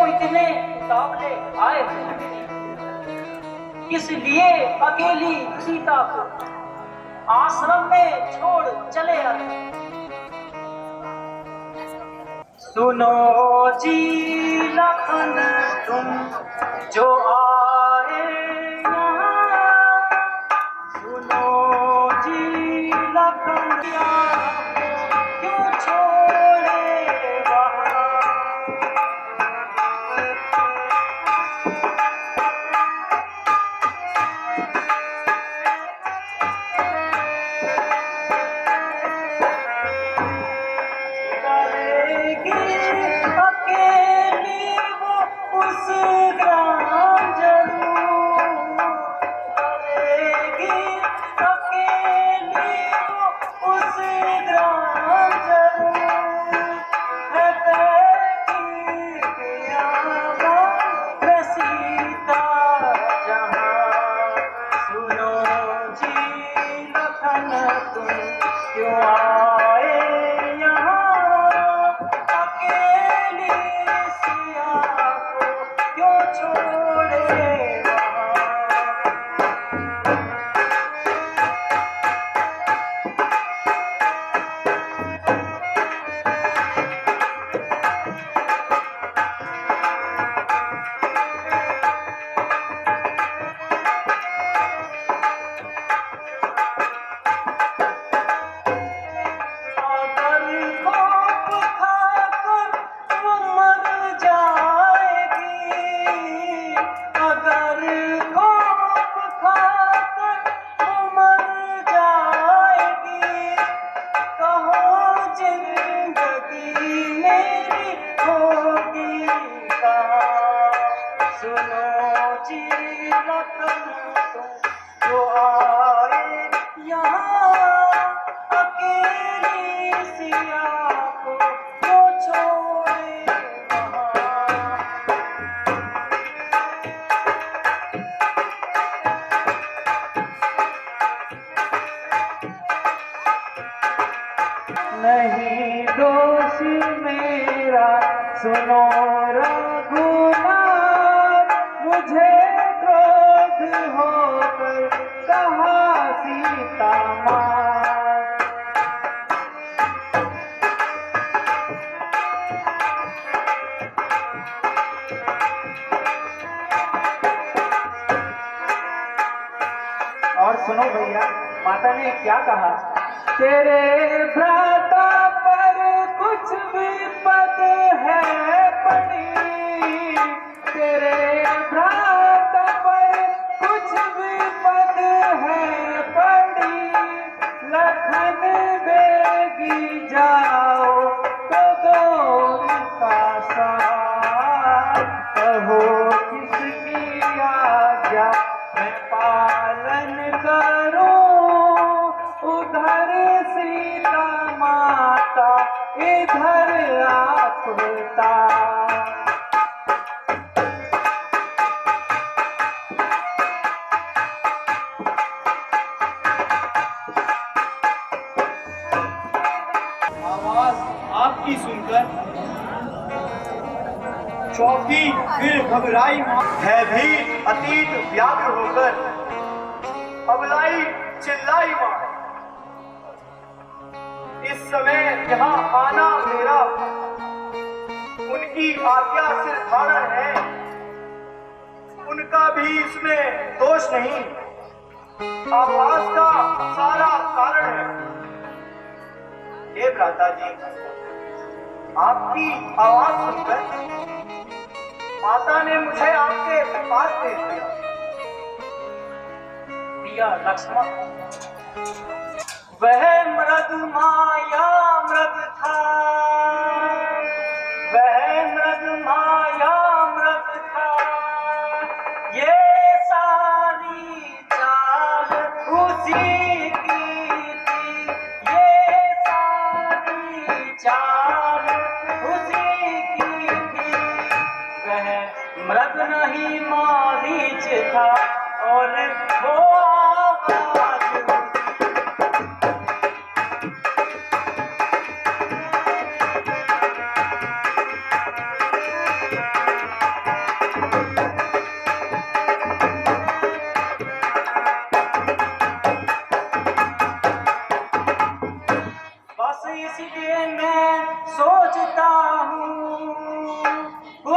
इतने उतावले आए हैं, किस लिए अकेली सीता को आश्रम में छोड़ चले आए। सुनो जी लखन तुम जो आए यहाँ, सुनो जी लखन क्यों छोड़े वहाँ। नहीं दोष मेरा सुनो रघुनाथ, मुझे क्रोध होकर कहा सीता माँ। और सुनो भैया, माता ने क्या कहा। तेरे भ्राता पर कुछ विपद है पड़ी, तेरे भ्राता पर कुछ विपद है पड़ी, लखन बेगी जाओ तो दो उनका साथ, कहो किसकी आज्ञा मैं पालन करूं, उधर सीता माता इधर आप पिता। आवाज आपकी सुनकर चौकी फिर घबराई मां, भयभीत अतीत व्याग्र होकर अबलाई चिल्लाई मां। इस समय यहाँ आना मेरा उनकी आज्ञा सिर धारण है, उनका भी इसमें दोष नहीं, आवाज का सारा कारण है। हे भ्राता जी, आपकी आवाज सुनकर माता ने मुझे आपके पास भेज दिया। दिया लक्ष्मण, वह मृग माया मृग था, वह मृग माया मृग था, ये सारी चाल उसी की थी, ये सारी चाल उसी की थी। वह मृग नहीं मारीच था और वो आवाज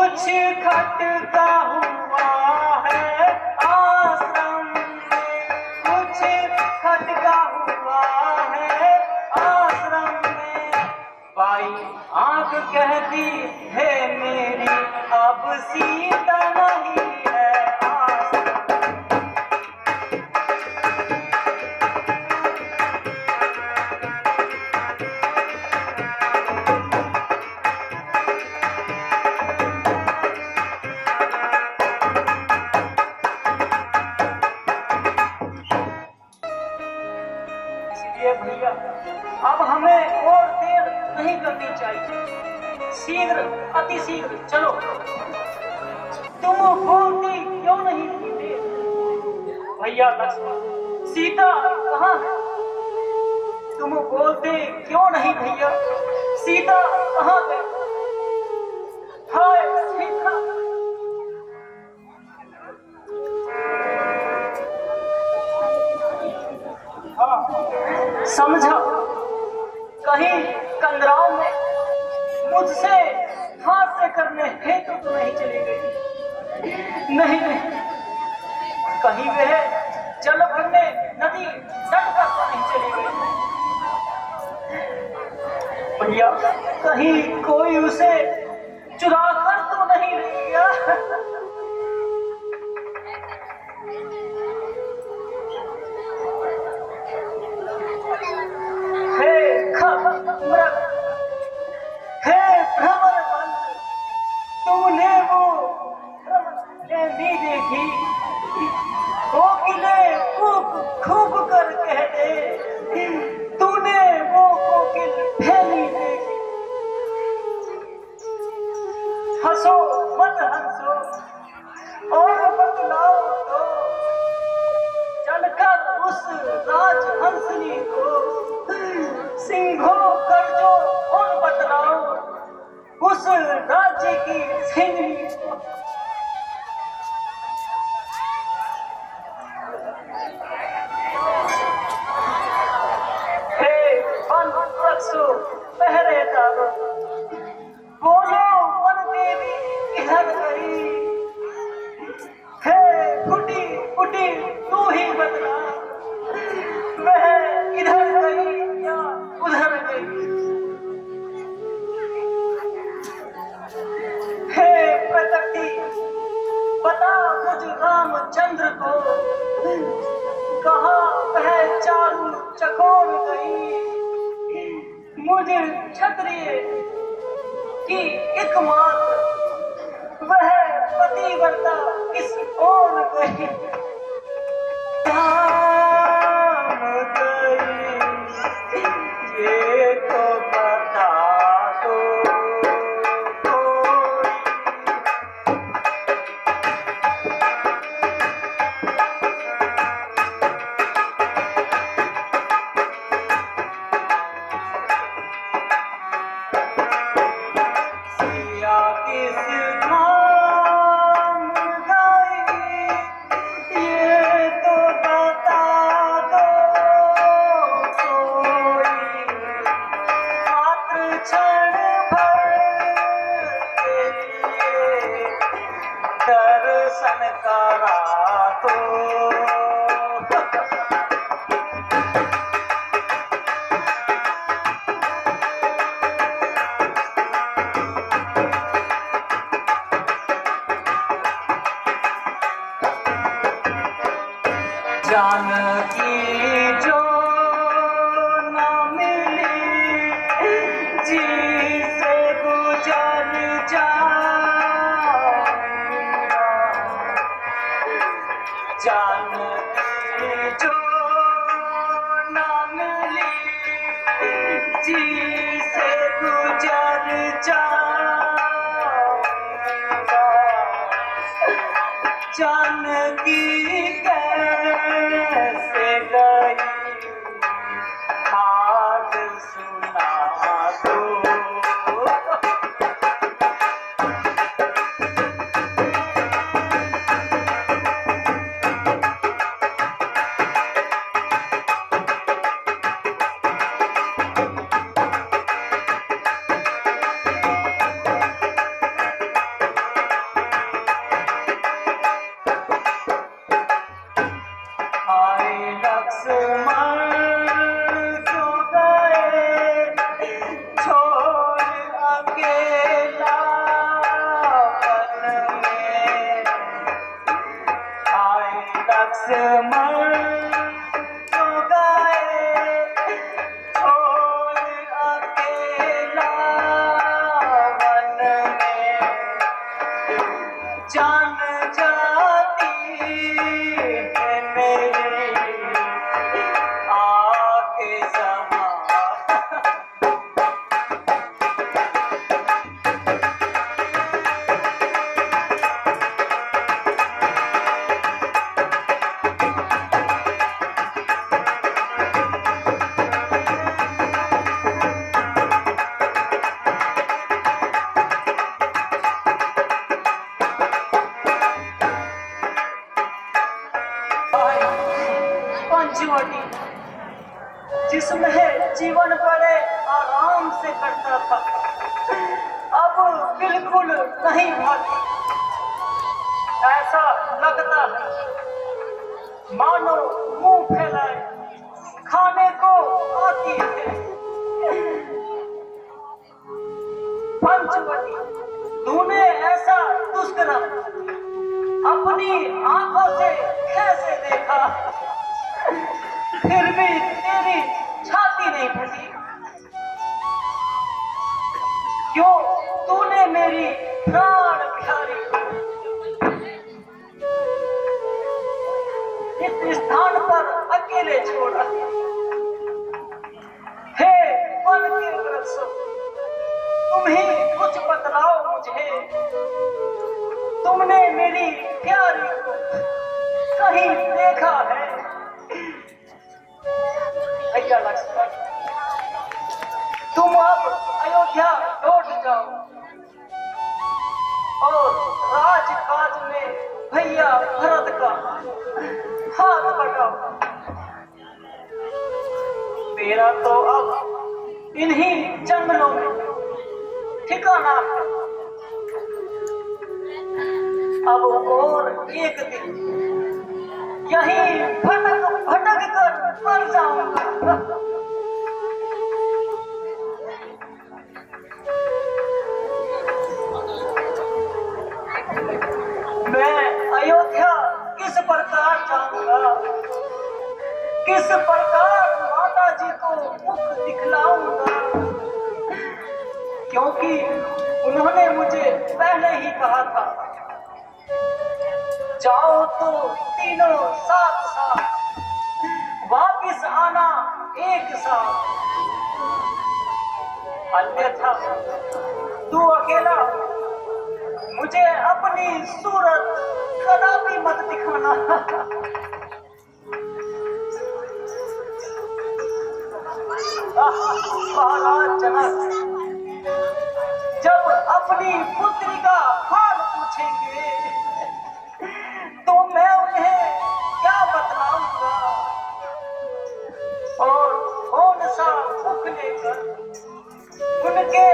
कुछ खटका हुआ है आश्रम में, कुछ खटका हुआ है आश्रम में। बाई आंख कहती है मेरी अब सीता नहीं है आश्रम। इसलिए भैया अब हमें और देर नहीं करनी चाहिए, शीघ्र अति शीघ्र चलो। तुम बोलती क्यों नहीं थी भैया लक्ष्मण, सीता कहाँ है? तुम बोलते क्यों नहीं भैया, सीता कहाँ गई? हाय सीता, समझा कहीं कंदराव में मुझसे हास्य करने हेतु तो नहीं चली गई? नहीं नहीं, कहीं वह जल भरने नदी तट पर तो नहीं चली गई? भैया कहीं कोई उसे चुरा कर तो नहीं ले गया? हे भ्रमर बन, तूने वो नहीं देखी? कोकिले खूब खूब कर कहते, तूने वो कोकिल फैली देखी? हंसो मत हंसो और बतलाओ तो, चलकर उस राज हंसनी को सिंघो कर जो और बतलाओ उस राज्य की सिंहनी को। हे वन वृक्षो पहरेदारों, बोलो वन देवी किधर गई? हे फुटी फुटी तू ही बतला, वह इधर गई या उधर गई? हे प्रकृति बता मुझ रामचंद्र को, कहाँ वह चारू चकोर गई? मुझ क्षत्रिय की एकमात्र वह पतिव्रता किस ओर गई? ये तो बता दो कोई। सिया किस धाम गई, ये तो बता दो कोई। मात्र क्षण भर के लिए दर्शन करा दो। जानकी जो न मिली जी से गुजर जाऊंगा, जानकी जो न मिली जी से गुजर जाऊंगा, जानकी कैसे गई हाल सुना दो। जिसमें जीवन बड़े आराम से कटता था, अब बिल्कुल नहीं भाती। ऐसा लगता है मानो मुंह फैलाए खाने को आती है। पंचवटी, तूने ऐसा दुष्कर्म अपनी आंखों से कैसे देखा? फिर भी तेरी छाती नहीं फटी। क्यों तूने मेरी प्राण प्यारी इस स्थान पर अकेले छोड़ा? हे वन के वृक्षों, तुम ही कुछ बतलाओ मुझे। तुमने मेरी प्यारी को कहीं देखा है? भैया लक्ष्मण, तुम अब अयोध्या लौट जाओ और राजकाज में भैया भरत का हाथ बटाओ। मेरा तो अब इन्हीं जंगलों में ठिकाना है। अब और एक दिन यहीं भटक भटक कर मर जाऊंगा। मैं अयोध्या किस प्रकार जाऊंगा? किस प्रकार माता जी को मुख दिखलाऊंगा? क्योंकि उन्होंने मुझे पहले ही कहा था, जाओ तो तीनों साथ साथ, वापिस आना एक साथ, अन्यथा तू अकेला मुझे अपनी सूरत कदापि मत दिखाना। महाराज जनक जब अपनी पुत्री का हाल पूछेंगे तो मैं उन्हें क्या बतलाऊंगा और कौन सा मुख लेकर उनके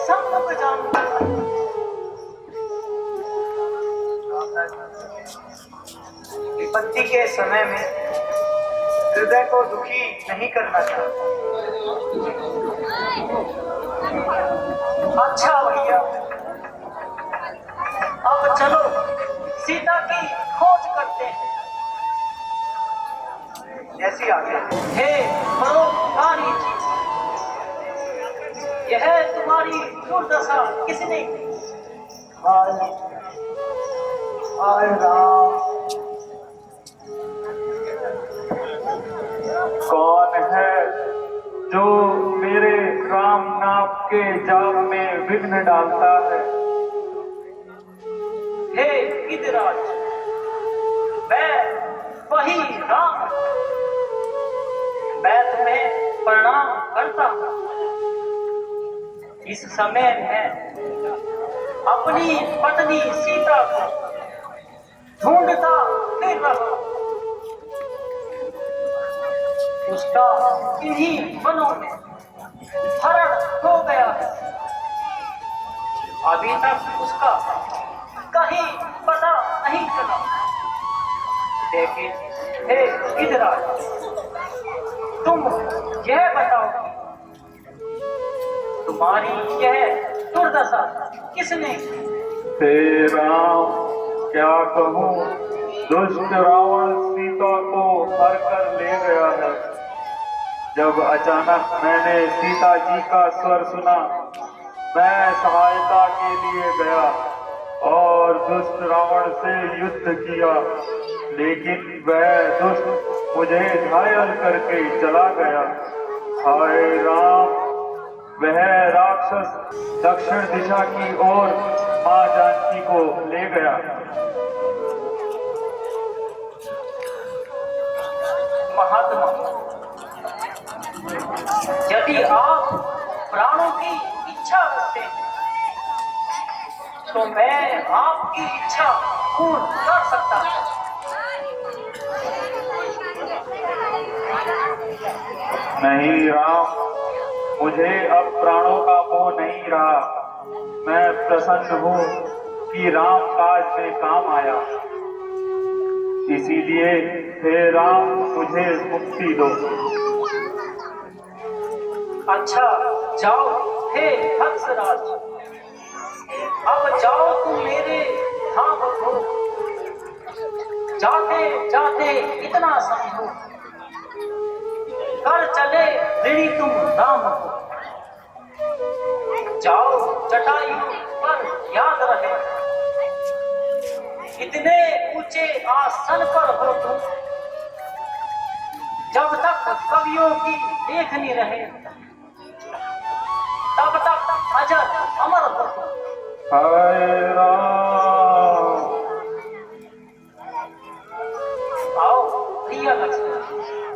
सम्मुख जाऊंगा? विपत्ति के समय में हृदय को दुखी नहीं करना चाहता। अच्छा भैया, अब चलो सीता की खोज करते हैं। जैसी आज्ञा। हे परोपकारी जी, यह तुम्हारी दुर्दशा किसने की? हाय राम, कौन है जो मेरे राम नाम के जाप में विघ्न डालता है? हे गिरिराज, मैं वही राम, मैं तुम्हें प्रणाम करता हूँ। इस समय मैं अपनी पत्नी सीता को ढूंढता फिर रहा हूं। उसका इन्हीं वनों में हरण हो गया है। अभी तक उसका कहीं पता नहीं चला। लेकिन हे गिरिराज, तुम यह बताओ, तुम्हारी यह दुर्दशा किसने की? हे राम, क्या कहूँ, दुष्ट रावण सीता को हर कर ले गया है। जब अचानक मैंने सीता जी का स्वर सुना, मैं सहायता के लिए गया और दुष्ट रावण से युद्ध किया, लेकिन वह दुष्ट मुझे घायल करके चला गया। हाय राम, वह राक्षस दक्षिण दिशा की ओर मां जानकी को ले गया। महात्मा, यदि आप प्राणों की इच्छा रखते हैं तो मैं आपकी इच्छा पूर्ण कर सकता हूं। नहीं राम, मुझे अब प्राणों का मोह नहीं रहा। मैं प्रसन्न हूँ कि राम काज में काम आया, इसीलिए हे राम मुझे मुक्ति दो। अच्छा जाओ हे हंसराज, अब जाओ तुम मेरे धाम को, जाते जाते इतना समझो, कर चले ऋणी तुम राम को। जाओ जटायु पर याद रहे, इतने ऊंचे आसन पर हो तुम, जब तक कवियों की देखनी रहे, तब तक अजर अमर हो तुम। हाय राम। आओ प्रिय लक्ष्मण,